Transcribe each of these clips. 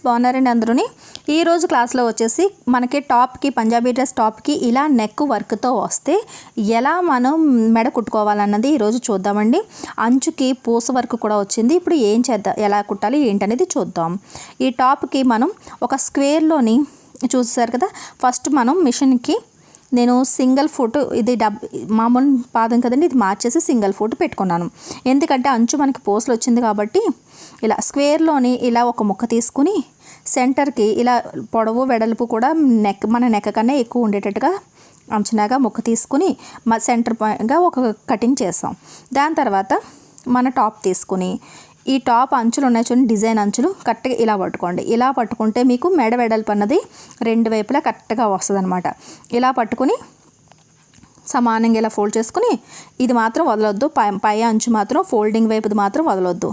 బాగున్నారండి అందరూని. ఈరోజు క్లాస్లో వచ్చేసి మనకి టాప్కి పంజాబీ డ్రెస్ టాప్కి ఇలా నెక్ వర్క్తో వస్తే ఎలా మనం మెడ కుట్టుకోవాలన్నది ఈరోజు చూద్దామండి. అంచుకి పూస వర్క్ కూడా వచ్చింది. ఇప్పుడు ఏం చేద్దాం, ఎలా కుట్టాలి ఏంటనేది చూద్దాం. ఈ టాప్కి మనం ఒక స్క్వేర్లోని చూసారు కదా, ఫస్ట్ మనం మిషన్కి నేను సింగిల్ ఫుట్, ఇది మామూలు పాదం కదండి, ఇది మార్చేసి సింగిల్ ఫుట్ పెట్టుకున్నాను. ఎందుకంటే అంచు మనకి పూసలు వచ్చింది కాబట్టి ఇలా స్క్వేర్లోని ఇలా ఒక ముక్క తీసుకుని సెంటర్కి ఇలా పొడవు వెడల్పు కూడా మన నెక్ కన్నా ఎక్కువ ఉండేటట్టుగా అంచనాగా ముక్క తీసుకుని సెంటర్ పాయింట్గా ఒక కటింగ్ చేసాం. దాని తర్వాత మన టాప్ తీసుకుని ఈ టాప్ అంచులు ఉన్నాయి చూడండి, డిజైన్ అంచులు కరెక్ట్గా ఇలా పట్టుకోండి. ఇలా పట్టుకుంటే మీకు మెడ వెడల్పు అన్నది రెండు వైపులా కరెక్ట్గా వస్తుంది అనమాట. ఇలా పట్టుకుని సమానంగా ఇలా ఫోల్డ్ చేసుకుని ఇది మాత్రం వదలొద్దు, పై అంచు మాత్రం ఫోల్డింగ్ వైపుది మాత్రం వదలొద్దు.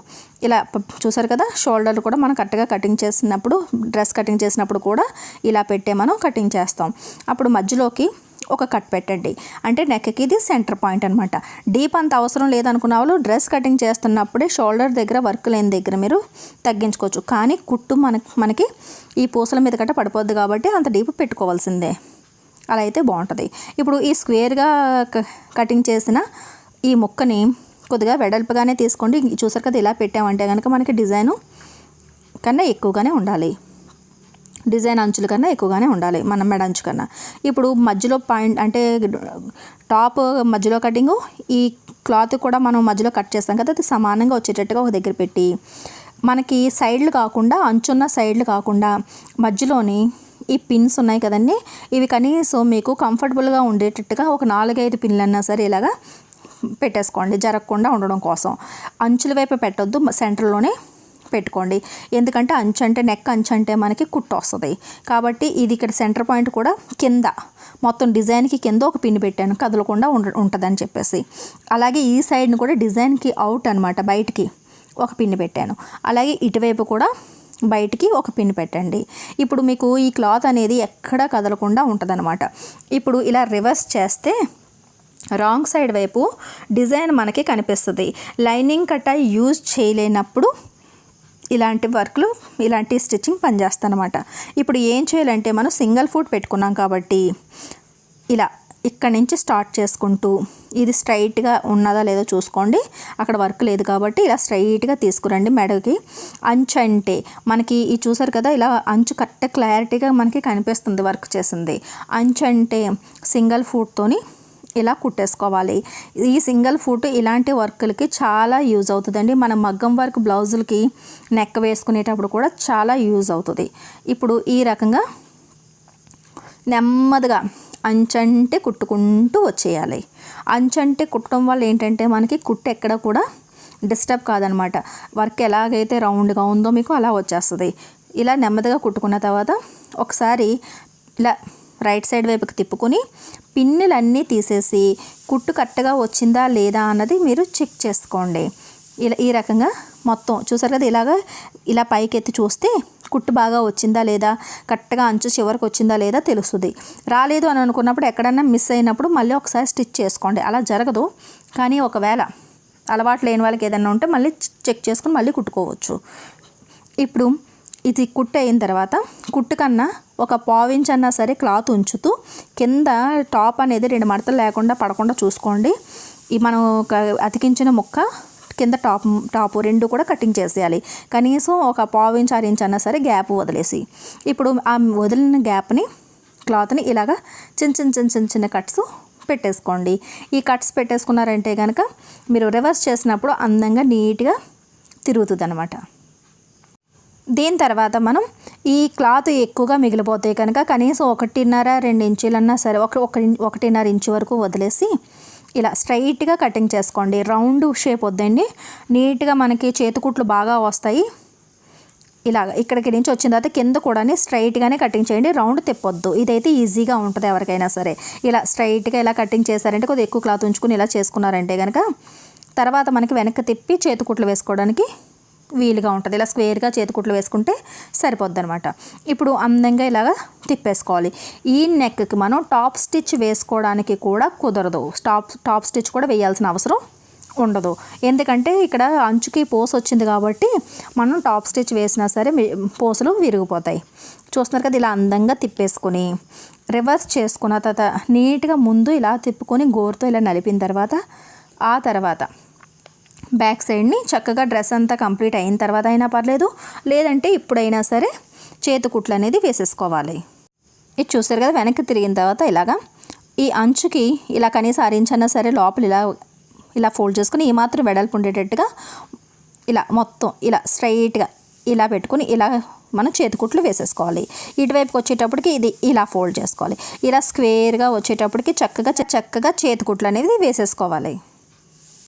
ఇలా చూసారు కదా, షోల్డర్లు కూడా మనం కరెక్ట్గా కటింగ్ చేసినప్పుడు, డ్రెస్ కటింగ్ చేసినప్పుడు కూడా ఇలా పెట్టే మనం కటింగ్ చేస్తాం. అప్పుడు మధ్యలోకి ఒక కట్ పెట్టండి, అంటే నెక్కి ఇది సెంటర్ పాయింట్ అనమాట. డీప్ అంత అవసరం లేదనుకున్న వాళ్ళు డ్రెస్ కటింగ్ చేస్తున్నప్పుడే షోల్డర్ దగ్గర వర్క్ లేని దగ్గర మీరు తగ్గించుకోవచ్చు. కానీ కుట్టు మనకి ఈ పూసల మీద కట్ట పడిపోద్ది కాబట్టి అంత డీప్ పెట్టుకోవాల్సిందే, అలా అయితే బాగుంటుంది. ఇప్పుడు ఈ స్క్వేర్గా కటింగ్ చేసిన ఈ ముక్కని కొద్దిగా వెడల్పుగానే తీసుకోండి. చూసారు కదా, ఇలా పెట్టామంటే కనుక మనకి డిజైను కన్నా ఎక్కువగానే ఉండాలి, డిజైన్ అంచుల కన్నా ఎక్కువగానే ఉండాలి మన మెడ అంచు కన్నా. ఇప్పుడు మధ్యలో పాయింట్ అంటే టాప్ మధ్యలో కటింగు, ఈ క్లాత్ కూడా మనం మధ్యలో కట్ చేస్తాం కదా, అది సమానంగా వచ్చేటట్టుగా ఒక దగ్గర పెట్టి మనకి సైడ్లు కాకుండా, అంచున్న సైడ్లు కాకుండా మధ్యలోని ఈ పిన్స్ ఉన్నాయి కదండి, ఇవి కనీసం మీకు కంఫర్టబుల్గా ఉండేటట్టుగా ఒక 4-5 పిన్లు అన్నా సరే ఇలాగా పెట్టేసుకోండి, జరగకుండా ఉండడం కోసం. అంచుల వైపు పెట్టొద్దు, సెంటర్లోనే పెట్టుకోండి. ఎందుకంటే అంచు అంటే నెక్ అంచు అంటే మనకి కుట్టు వస్తుంది కాబట్టి ఇది ఇక్కడ సెంటర్ పాయింట్ కూడా కింద మొత్తం డిజైన్కి కింద ఒక పిన్ పెట్టాను, కదలకుండా ఉంటుందని చెప్పేసి. అలాగే ఈ సైడ్ని కూడా డిజైన్కి అవుట్ అనమాట, బయటికి ఒక పిన్ పెట్టాను. అలాగే ఇటువైపు కూడా బయటికి ఒక పిన్ పెట్టండి. ఇప్పుడు మీకు ఈ క్లాత్ అనేది ఎక్కడా కదలకుండా ఉంటుందన్నమాట. ఇప్పుడు ఇలా రివర్స్ చేస్తే రాంగ్ సైడ్ వైపు డిజైన్ మనకి కనిపిస్తుంది. లైనింగ్ కట్ట యూజ్ చేయలేనప్పుడు ఇలాంటి వర్క్లు, ఇలాంటి స్టిచ్చింగ్ పనిచేస్తాను అనమాట. ఇప్పుడు ఏం చేయాలంటే మనం సింగిల్ ఫుట్ పెట్టుకున్నాం కాబట్టి ఇలా ఇక్కడ నుంచి స్టార్ట్ చేసుకుంటూ ఇది స్ట్రైట్గా ఉన్నదా లేదో చూసుకోండి. అక్కడ వర్క్ లేదు కాబట్టి ఇలా స్ట్రైట్గా తీసుకురండి మెడకి. అంచు అంటే మనకి ఈ చూసారు కదా, ఇలా అంచు కరెక్ట్ క్లారిటీగా మనకి కనిపిస్తుంది వర్క్ చేసింది. అంచు అంటే సింగిల్ ఫుట్తోని ఇలా కుట్టేసుకోవాలి. ఈ సింగిల్ ఫుట్ ఇలాంటి వర్క్లకి చాలా యూజ్ అవుతుందండి. మన మగ్గం వర్క్ బ్లౌజులకి నెక్ వేసుకునేటప్పుడు కూడా చాలా యూజ్ అవుతుంది. ఇప్పుడు ఈ రకంగా నెమ్మదిగా అంచంటే కుట్టుకుంటూ వచ్చేయాలి. అంచంటే కుట్టడం వల్ల ఏంటంటే మనకి కుట్టు ఎక్కడ కూడా డిస్టర్బ్ కాదనమాట. వర్క్ ఎలాగైతే రౌండ్గా ఉందో మీకు అలా వచ్చేస్తుంది. ఇలా నెమ్మదిగా కుట్టుకున్న తర్వాత ఒకసారి ఇలా రైట్ సైడ్ వైపుకి తిప్పుకొని పిన్నులన్నీ తీసేసి కుట్టు కరెక్ట్గా వచ్చిందా లేదా అన్నది మీరు చెక్ చేసుకోండి. ఇలా ఈ రకంగా మొత్తం చూసారు కదా, ఇలా పైకి ఎత్తి చూస్తే కుట్టు బాగా వచ్చిందా లేదా, కరెక్ట్గా అంచు చివరికి వచ్చిందా లేదా తెలుస్తుంది. రాలేదు అని అనుకున్నప్పుడు ఎక్కడన్నా మిస్ అయినప్పుడు మళ్ళీ ఒకసారి స్టిచ్ చేసుకోండి. అలా జరగదు, కానీ ఒకవేళ అలవాటు లేని వాళ్ళకి ఏదైనా ఉంటే మళ్ళీ చెక్ చేసుకుని మళ్ళీ కుట్టుకోవచ్చు. ఇప్పుడు ఇది కుట్టు అయిన తర్వాత కుట్టు కన్నా ఒక పావించ్ అన్నా సరే క్లాత్ ఉంచుతూ కింద టాప్ అనేది 2 మడతలు లేకుండా పడకుండా చూసుకోండి. ఈ మనం అతికించిన ముక్క కింద టాప్ 2 కూడా కటింగ్ చేసేయాలి. కనీసం ఒక 1/4 ఇంచ్ అన్నా సరే గ్యాప్ వదిలేసి ఇప్పుడు ఆ వదిలిన గ్యాప్ని క్లాత్ని ఇలాగా చిన్న కట్స్ పెట్టేసుకోండి. ఈ కట్స్ పెట్టేసుకున్నారంటే కనుక మీరు రివర్స్ చేసినప్పుడు అందంగా నీట్గా తిరుగుతుంది అనమాట. దీని తర్వాత మనం ఈ క్లాత్ ఎక్కువగా మిగిలిపోతాయి కనుక కనీసం 1.5-2 ఇంచులన్నా సరే 1.5 ఇంచు వరకు వదిలేసి ఇలా స్ట్రైట్గా కటింగ్ చేసుకోండి. రౌండ్ షేప్ వద్దండి, నీట్గా మనకి చేతికుట్లు బాగా వస్తాయి. ఇలాగ ఇక్కడికి నుంచి వచ్చిన తర్వాత కింద కూడా స్ట్రైట్గానే కటింగ్ చేయండి, రౌండ్ తిప్పొద్దు. ఇదైతే ఈజీగా ఉంటుంది ఎవరికైనా సరే. ఇలా స్ట్రైట్గా ఇలా కటింగ్ చేశారంటే కొద్దిగా ఎక్కువ క్లాత్ ఉంచుకుని ఇలా చేసుకున్నారంటే కనుక తర్వాత మనకి వెనక్కి తిప్పి చేతికుట్లు వేసుకోవడానికి వీలుగా ఉంటుంది. ఇలా స్క్వేర్గా చేతికుట్లు వేసుకుంటే సరిపోద్ది అనమాట. ఇప్పుడు అందంగా ఇలాగా తిప్పేసుకోవాలి. ఈ నెక్కి మనం టాప్ స్టిచ్ వేసుకోవడానికి కూడా కుదరదు, టాప్ స్టిచ్ కూడా వేయాల్సిన అవసరం ఉండదు. ఎందుకంటే ఇక్కడ అంచుకి పోసు వచ్చింది కాబట్టి మనం టాప్ స్టిచ్ వేసినా సరే పోసులు విరిగిపోతాయి. చూస్తున్నారు కదా, ఇలా అందంగా తిప్పేసుకొని రివర్స్ చేసుకున్న తర్వాత నీట్గా ముందు ఇలా తిప్పుకొని గోరుతో ఇలా నలిపిన తర్వాత ఆ తర్వాత బ్యాక్ సైడ్ని చక్కగా డ్రెస్ అంతా కంప్లీట్ అయిన తర్వాత అయినా పర్లేదు, లేదంటే ఇప్పుడైనా సరే చేతికుట్లు అనేది వేసేసుకోవాలి. ఇది చూసారు కదా, వెనక్కి తిరిగిన తర్వాత ఇలాగా ఈ అంచుకి ఇలా కనీసం అరించన్నా సరే లోపల ఇలా ఫోల్డ్ చేసుకుని ఈ మాత్రం వెడల్పు ఉండేటట్టుగా ఇలా మొత్తం ఇలా స్ట్రైట్గా ఇలా పెట్టుకుని ఇలా మనం చేతికుట్లు వేసేసుకోవాలి. ఇటువైపుకి వచ్చేటప్పటికి ఇది ఇలా ఫోల్డ్ చేసుకోవాలి. ఇలా స్క్వేర్గా వచ్చేటప్పటికి చక్కగా చేతికుట్లు అనేది వేసేసుకోవాలి.